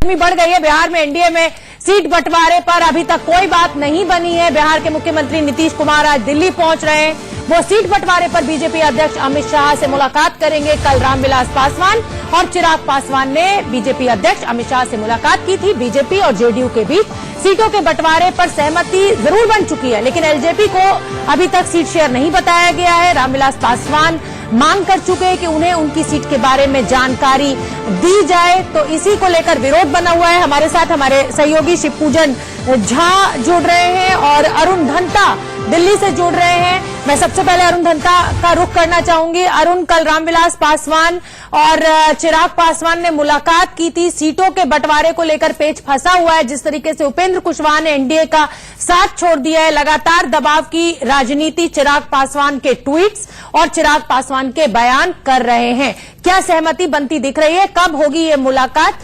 बढ़ गई है। बिहार में एनडीए में सीट बंटवारे पर अभी तक कोई बात नहीं बनी है। बिहार के मुख्यमंत्री नीतीश कुमार आज दिल्ली पहुंच रहे हैं। वो सीट बंटवारे पर बीजेपी अध्यक्ष अमित शाह से मुलाकात करेंगे। कल रामविलास पासवान और चिराग पासवान ने बीजेपी अध्यक्ष अमित शाह से मुलाकात की थी। बीजेपी और जेडीयू के बीच सीटों के बंटवारे पर सहमति जरूर बन चुकी है, लेकिन एलजेपी को अभी तक सीट शेयर नहीं बताया गया है। रामविलास पासवान मांग कर चुके हैं कि उन्हें उनकी सीट के बारे में जानकारी दी जाए, तो इसी को लेकर विरोध बना हुआ है। हमारे साथ हमारे सहयोगी शिवपूजन झा जुड़ रहे हैं और अरुण धंता दिल्ली से जुड़ रहे हैं। मैं सबसे पहले अरुण धंता का रुख करना चाहूंगी। अरुण, कल रामविलास पासवान और चिराग पासवान ने मुलाकात की थी। सीटों के बंटवारे को लेकर पेच फंसा हुआ है। जिस तरीके से उपेंद्र कुशवाहा ने एनडीए का साथ छोड़ दिया है, लगातार दबाव की राजनीति चिराग पासवान के ट्वीट्स और चिराग पासवान के बयान कर रहे हैं। क्या सहमति बनती दिख रही है? कब होगी ये मुलाकात,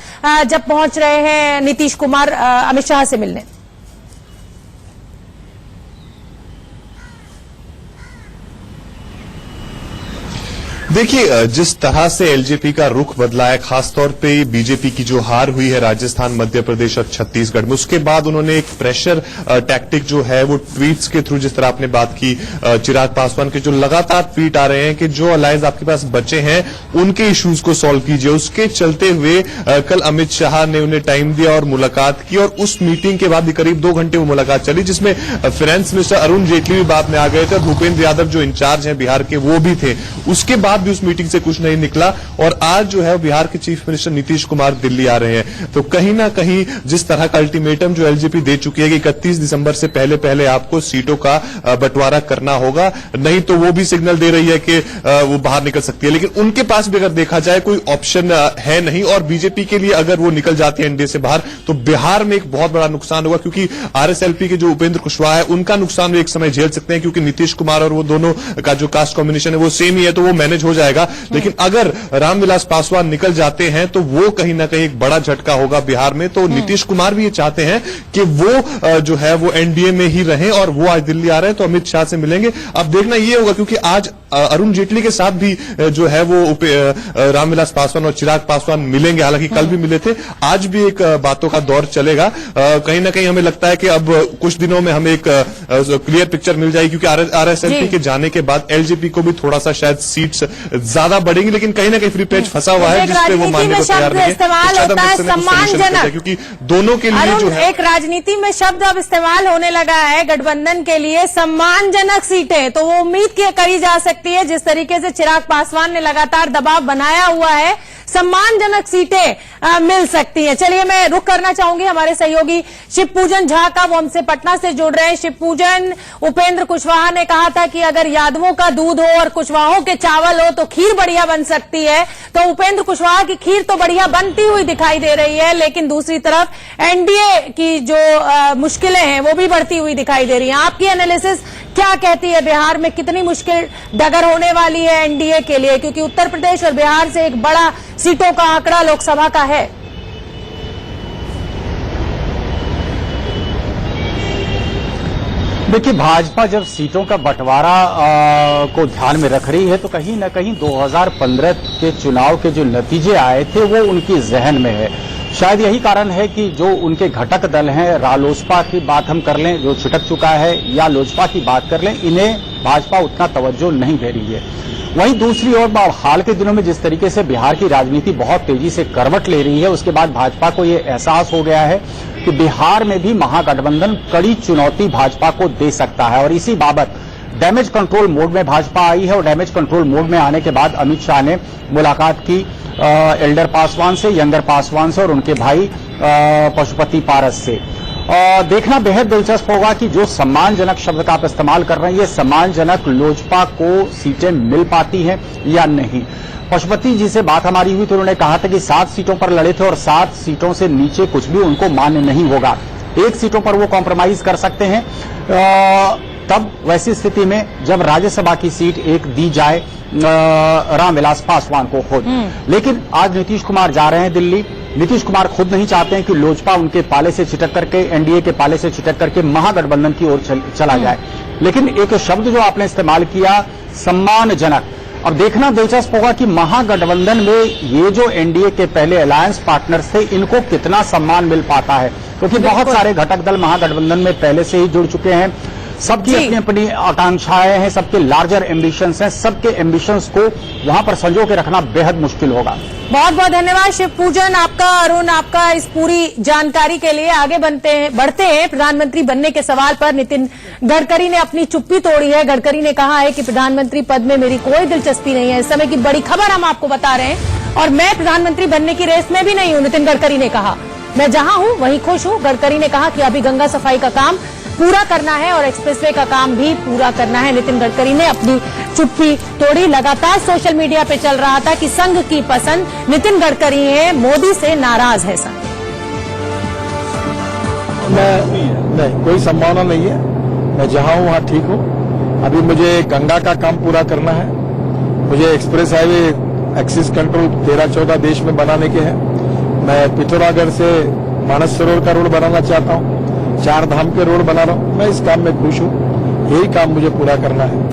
जब पहुंच रहे हैं नीतीश कुमार अमित शाह से मिलने? देखिए, जिस तरह से एलजेपी का रुख बदला है, खासतौर पे बीजेपी की जो हार हुई है राजस्थान, मध्य प्रदेश और छत्तीसगढ़ में, उसके बाद उन्होंने एक प्रेशर टैक्टिक जो है वो ट्वीट्स के थ्रू, जिस तरह आपने बात की चिराग पासवान के जो लगातार ट्वीट आ रहे हैं कि जो अलायंस आपके पास बचे हैं उनके इश्यूज को सॉल्व कीजिए, उसके चलते हुए कल अमित शाह ने उन्हें टाइम दिया और मुलाकात की। और उस मीटिंग के बाद भी करीब 2 घंटे वो मुलाकात चली, जिसमें फाइनेंस मिनिस्टर अरुण जेटली भी बाद में आ गए थे, भूपेंद्र यादव जो इंचार्ज हैं बिहार के वो भी थे। उसके बाद भी उस मीटिंग से कुछ नहीं निकला और आज जो है बिहार के चीफ मिनिस्टर नीतीश कुमार दिल्ली आ रहे हैं। तो कहीं ना कहीं जिस तरह का अल्टीमेटम जो एलजेपी दे चुकी है कि 31 दिसंबर से पहले पहले आपको सीटों का बंटवारा करना होगा, नहीं तो वो भी सिग्नल दे रही है कि वो बाहर निकल सकती है। लेकिन उनके पास भी अगर देखा जाए कोई ऑप्शन है नहीं, और बीजेपी के लिए अगर वो निकल जाती है एनडीए से बाहर तो बिहार में एक बहुत बड़ा नुकसान होगा, क्योंकि आरएसएलपी के जो उपेंद्र कुशवाहा है उनका नुकसान भी एक समय झेल सकते हैं, क्योंकि नीतीश कुमार और वो दोनों का जो कास्ट कॉम्बिनेशन है वो सेम ही है, तो वो मैनेज हो जाएगा। लेकिन अगर रामविलास पासवान निकल जाते हैं तो वो कहीं ना कहीं एक बड़ा झटका होगा बिहार में। तो नीतीश कुमार भी ये चाहते हैं कि वो जो है वो एनडीए में ही रहें, और वो आज दिल्ली आ रहे हैं तो अमित शाह से मिलेंगे। अब देखना ये होगा, क्योंकि आज अरुण जेटली के साथ भी जो है वो रामविलास पासवान और चिराग पासवान मिलेंगे। हालांकि कल भी मिले थे, आज भी एक बातों का दौर चलेगा। कहीं ना कहीं हमें लगता है कि अब कुछ दिनों में हमें एक क्लियर पिक्चर मिल जाएगी, क्योंकि आरएसएलपी के जाने के बाद एलजेपी को भी थोड़ा सा शायद सीट्स ज्यादा बढ़ेंगी, लेकिन कहीं ना कहीं फ्री पेज फंसा हुआ है जिसपे वो मानने को तैयार नहीं है। इस्तेमाल होता है सम्मानजनक, क्योंकि दोनों के लिए जो है एक राजनीति में शब्द अब इस्तेमाल होने लगा है गठबंधन के लिए, सम्मानजनक सीटें। तो वो उम्मीद करी जा सकती है, जिस तरीके से चिराग पासवान ने लगातार दबाव बनाया हुआ है, सम्मानजनक सीटें मिल सकती हैं। चलिए, मैं रुख करना चाहूंगी हमारे सहयोगी शिवपूजन झा का, वो हमसे पटना से जुड़ रहे हैं। शिवपूजन, उपेंद्र कुशवाहा ने कहा था कि अगर यादवों का दूध हो और कुशवाहों के चावल हो तो खीर बढ़िया बन सकती है। तो उपेंद्र कुशवाहा की खीर तो बढ़िया बनती हुई दिखाई दे रही है, लेकिन दूसरी तरफ एनडीए की जो मुश्किलें हैं वो भी बढ़ती हुई दिखाई दे रही हैं। आपकी एनालिसिस क्या कहती है? बिहार में कितनी मुश्किल डगर होने वाली है एनडीए के लिए, क्योंकि उत्तर प्रदेश और बिहार से एक बड़ा सीटों का आंकड़ा लोकसभा का है। देखिए, भाजपा जब सीटों का बंटवारा को ध्यान में रख रही है तो कहीं न कहीं 2015 के चुनाव के जो नतीजे आए थे वो उनकी जहन में है। शायद यही कारण है कि जो उनके घटक दल हैं, रालोसपा की बात हम कर लें जो छिटक चुका है, या लोजपा की बात कर लें, इन्हें भाजपा उतना तवज्जो नहीं दे रही है। वहीं दूसरी ओर हाल के दिनों में जिस तरीके से बिहार की राजनीति बहुत तेजी से करवट ले रही है, उसके बाद भाजपा को ये एहसास हो गया है कि बिहार में भी महागठबंधन कड़ी चुनौती भाजपा को दे सकता है। और इसी बाबत डैमेज कंट्रोल मोड में भाजपा आई है, और डैमेज कंट्रोल मोड में आने के बाद अमित शाह ने मुलाकात की एल्डर पासवान से, यंगर पासवान से और उनके भाई पशुपति पारस से। देखना बेहद दिलचस्प होगा कि जो सम्मानजनक शब्द का आप इस्तेमाल कर रहे हैं, ये सम्मानजनक लोजपा को सीटें मिल पाती हैं या नहीं। पशुपति जी से बात हमारी हुई तो उन्होंने कहा था कि 7 सीटों पर लड़े थे और 7 सीटों से नीचे कुछ भी उनको मान्य नहीं होगा। 1 सीटों पर वो कॉम्प्रोमाइज कर सकते हैं। तब वैसी स्थिति में जब राज्यसभा की सीट एक दी जाए रामविलास पासवान को खुद, लेकिन आज नीतीश कुमार जा रहे हैं दिल्ली। नीतीश कुमार खुद नहीं चाहते हैं कि लोजपा उनके पाले से छिटक करके, एनडीए के पाले से छिटक करके महागठबंधन की ओर चला जाए। लेकिन एक शब्द जो आपने इस्तेमाल किया, सम्मानजनक, अब देखना दिलचस्प होगा कि महागठबंधन में ये जो एनडीए के पहले अलायंस पार्टनर्स थे, इनको कितना सम्मान मिल पाता है, क्योंकि बहुत सारे घटक दल महागठबंधन में पहले से ही जुड़ चुके हैं। सबकी अपनी अपनी आकांक्षाएं हैं, सबके लार्जर एम्बिशंस हैं, सबके एम्बिशंस को वहां पर संजो के रखना बेहद मुश्किल होगा। बहुत बहुत धन्यवाद शिव पूजन आपका, अरुण आपका, इस पूरी जानकारी के लिए। आगे बढ़ते हैं प्रधानमंत्री बनने के सवाल पर। नितिन गडकरी ने अपनी चुप्पी तोड़ी है। गडकरी ने कहा है कि प्रधानमंत्री पद में मेरी कोई दिलचस्पी नहीं है। इस समय की बड़ी खबर हम आपको बता रहे हैं, और मैं प्रधानमंत्री बनने की रेस में भी नहीं हूं। नितिन गडकरी ने कहा मैं जहां हूं वहीं खुश हूं। गडकरी ने कहा कि अभी गंगा सफाई का काम पूरा करना है और एक्सप्रेसवे का काम भी पूरा करना है। नितिन गडकरी ने अपनी चुप्पी तोड़ी। लगातार सोशल मीडिया पे चल रहा था कि संघ की पसंद नितिन गडकरी है, मोदी से नाराज है संघ। नहीं, कोई संभावना नहीं है। मैं जहां हूं वहां ठीक हूं। अभी मुझे गंगा का काम पूरा करना है। मुझे एक्सप्रेस हाईवे एक्सिस कंट्रोल 13-14 देश में बनाने के हैं। मैं पिथौरागढ़ से मानस सरोवर का रोड बनाना चाहता हूं। 4 धाम के रोड बना रहा हूं। मैं इस काम में खुश हूं। यही काम मुझे पूरा करना है।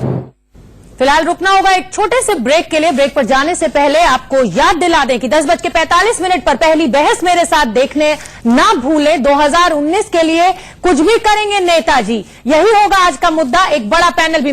फिलहाल रुकना होगा एक छोटे से ब्रेक के लिए। ब्रेक पर जाने से पहले आपको याद दिला दें कि 10:45 पर पहली बहस मेरे साथ देखने ना भूलें। 2019 के लिए कुछ भी करेंगे नेताजी, यही होगा आज का मुद्दा। एक बड़ा पैनल भी